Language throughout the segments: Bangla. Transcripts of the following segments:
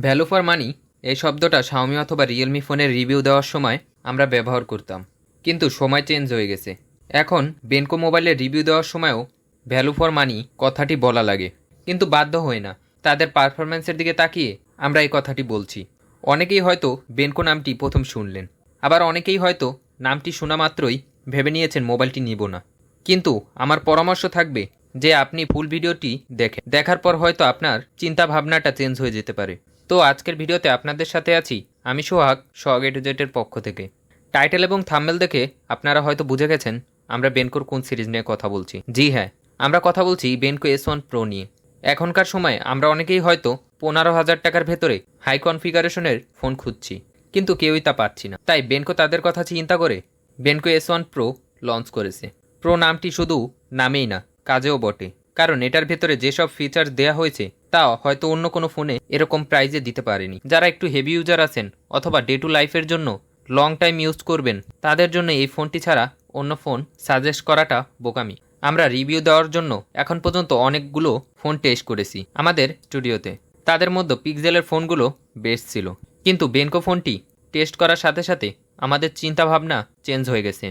ভ্যালু ফর মানি এই শব্দটা শাওমি অথবা রিয়েলমি ফোনের রিভিউ দেওয়ার সময় আমরা ব্যবহার করতাম, কিন্তু সময় চেঞ্জ হয়ে গেছে। এখন বেনকো মোবাইলের রিভিউ দেওয়ার সময়ও ভ্যালু ফর মানি কথাটি বলা লাগে, কিন্তু বাধ্য হয় না। তাদের পারফরম্যান্সের দিকে তাকিয়ে আমরা এই কথাটি বলছি। অনেকেই হয়তো বেনকো নামটি প্রথম শুনলেন, আবার অনেকেই হয়তো নামটি শোনা মাত্রই ভেবে নিয়েছেন মোবাইলটি নিব না। কিন্তু আমার পরামর্শ থাকবে যে আপনি ফুল ভিডিওটি দেখার পর হয়তো আপনার চিন্তা ভাবনাটা চেঞ্জ হয়ে যেতে পারে। তো আজকের ভিডিওতে আপনাদের সাথে আছি আমি সোহাগেটোজের পক্ষ থেকে। টাইটেল এবং থাম্বনেল দেখে আপনারা হয়তো বুঝে গেছেন আমরা বেনকোর কোন সিরিজ নিয়ে কথা বলছি। জি হ্যাঁ, আমরা কথা বলছি বেনকো S1 Pro নিয়ে। এখনকার সময় আমরা অনেকেই হয়তো 15,000 টাকার ভেতরে হাই কনফিগারেশনের ফোন খুঁজছি, কিন্তু কেউই তা পাচ্ছি না। তাই বেনকো তাদের কথা চিন্তা করে বেনকো S1 Pro লঞ্চ করেছে। প্রো নামটি শুধু নামেই না, কাজেও বটে, কারণ এটার ভেতরে যেসব ফিচার্স দেওয়া হয়েছে তা হয়তো অন্য কোনো ফোনে এরকম প্রাইজে দিতে পারেনি। যারা একটু হেভি ইউজার আছেন অথবা ডে টু লাইফের জন্য লং টাইম ইউজ করবেন, তাদের জন্য এই ফোনটি ছাড়া অন্য ফোন সাজেস্ট করাটা বোকামি। আমরা রিভিউ দেওয়ার জন্য এখন পর্যন্ত অনেকগুলো ফোন টেস্ট করেছি আমাদের স্টুডিওতে। তাদের মধ্যে পিক্সেলের ফোনগুলো বেস্ট ছিল, কিন্তু বেনকো ফোনটি টেস্ট করার সাথে সাথে আমাদের চিন্তা ভাবনা চেঞ্জ হয়ে গেছে।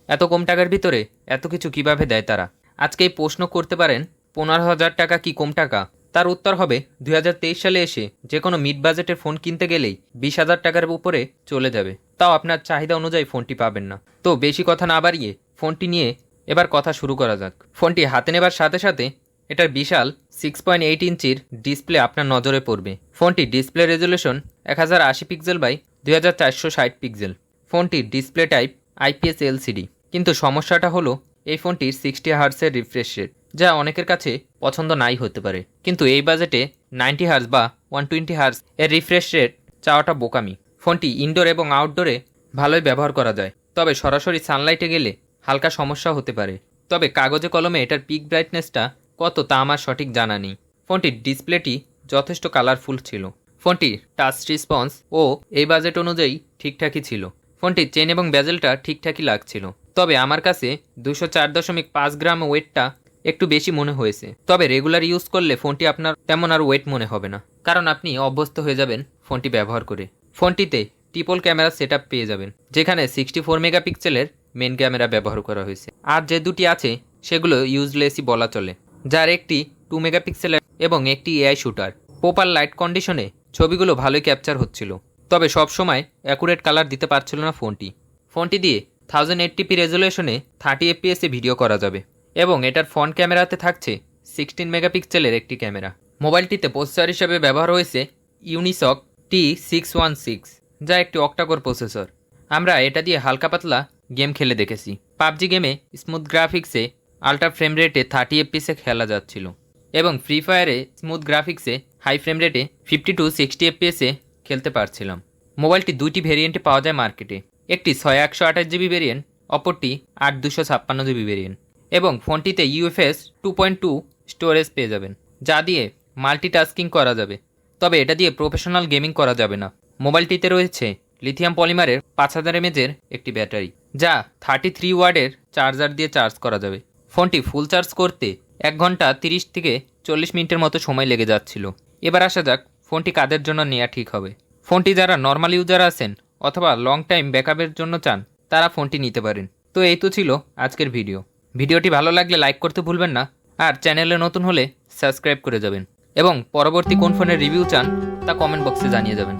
এত কম টাকার ভিতরে এত কিছু কিভাবে দেয় তারা? আজকে এই প্রশ্ন করতে পারেন 15,000 টাকা কি কম টাকা? তার উত্তর হবে 2023 সালে এসে যে কোনো মিড বাজেটের ফোন কিনতে গেলেই 20,000 টাকার উপরে চলে যাবে, তাও আপনার চাহিদা অনুযায়ী ফোনটি পাবেন না। তো বেশি কথা না বাড়িয়ে ফোনটি নিয়ে এবার কথা শুরু করা যাক। ফোনটি হাতে নেবার সাথে সাথে এটার বিশাল 6.8 ইঞ্চির ডিসপ্লে আপনার নজরে পড়বে। ফোনটির display resolution 1080 pixel by 2460 pixel. ফোনটির ডিসপ্লে টাইপ IPS LCD, কিন্তু সমস্যাটা হলো এই ফোনটির 60 হার্টসের রিফ্রেশ রেট, যা অনেকের কাছে পছন্দ নাই হতে পারে। কিন্তু এই বাজেটে 90 হার্টস বা 120 হার্টস এর রিফ্রেশ রেট চাওয়াটা বোকামি। ফোনটি ইনডোর এবং আউটডোরে ভালোই ব্যবহার করা যায়, তবে সরাসরি সানলাইটে গেলে হালকা সমস্যা হতে পারে। তবে কাগজে কলমে এটার পিক ব্রাইটনেসটা কত তা আমার সঠিক জানা নেই। ফোনটির ডিসপ্লেটি যথেষ্ট কালারফুল ছিল। ফোনটির টাচ রেসপন্স ও এই বাজেট অনুযায়ী ঠিকঠাকই ছিল। ফোনটির চেন এবং বেজেলটা ঠিকঠাকই লাগছিল, তবে আমার কাছে 204.5 গ্রাম ওয়েটটা একটু বেশি মনে হয়েছে। তবে রেগুলার ইউজ করলে ফোনটি আপনার তেমন আর ওয়েট মনে হবে না, কারণ আপনি অভ্যস্ত হয়ে যাবেন ফোনটি ব্যবহার করে। ফোনটিতে ট্রিপল ক্যামেরা সেটআপ পেয়ে যাবেন, যেখানে 64 মেগাপিক্সেলের মেন ক্যামেরা ব্যবহার করা হয়েছে। আর যে দুটি আছে সেগুলো ইউজলেসই বলা চলে, যার একটি 2 মেগাপিক্সেলের এবং একটি AI শুটার। প্রপার লাইট কন্ডিশনে ছবিগুলো ভালোই ক্যাপচার হচ্ছিল, তবে সব সময় অ্যাকুরেট কালার দিতে পারছিল না ফোনটি দিয়ে 1080p রেজুলেশনে 30 fps এ ভিডিও করা যাবে, এবং এটার ফ্রন্ট ক্যামেরাতে থাকছে 16 মেগাপিক্সেলের একটি ক্যামেরা। মোবাইলটিতে প্রসেসর হিসেবে ব্যবহার হয়েছে ইউনিসক T616, যা একটি অক্টাকোর প্রসেসর। আমরা এটা দিয়ে হালকা পাতলা গেম খেলে দেখেছি। পাবজি গেমে স্মুথ গ্রাফিক্সে আল্ট্রা ফ্রেম রেটে 30 fps এ খেলা যাচ্ছিল, এবং ফ্রি ফায়ারে স্মুথ গ্রাফিক্সে হাই ফ্রেম রেটে 50 to 60 fps এ খেলতে পারছিলাম। মোবাইলটি দুইটি ভেরিয়েন্টে পাওয়া যায় মার্কেটে, একটি 6128GB ভেরিয়েন্ট, অপরটি 8256GB ভেরিয়েন্ট, এবং ফোনটিতে UFS 2.2 স্টোরেজ পেয়ে যাবেন, যা দিয়ে মাল্টিটাস্কিং করা যাবে। তবে এটা দিয়ে প্রফেশনাল গেমিং করা যাবে না। মোবাইলটিতে রয়েছে লিথিয়াম পলিমারের 5000 mAh একটি ব্যাটারি, যা 33 ওয়াটের চার্জার দিয়ে চার্জ করা যাবে। ফোনটি ফুল চার্জ করতে 1 ঘন্টা 30 থেকে 40 মিনিটের মতো সময় লেগে যাচ্ছিল। এবার আসা যাক ফোনটি কাদের জন্য নেওয়া ঠিক হবে। ফোনটি যারা নর্মাল ইউজার আছেন অথবা লং টাইম ব্যাকআপের জন্য চান, তারা ফোনটি নিতে পারেন। তো এই তো ছিল আজকের ভিডিওটি ভালো লাগলে লাইক করতে ভুলবেন না, আর চ্যানেলে নতুন হলে সাবস্ক্রাইব করে যাবেন, এবং পরবর্তী কোন ফোনের রিভিউ চান তা কমেন্ট বক্সে জানিয়ে যাবেন।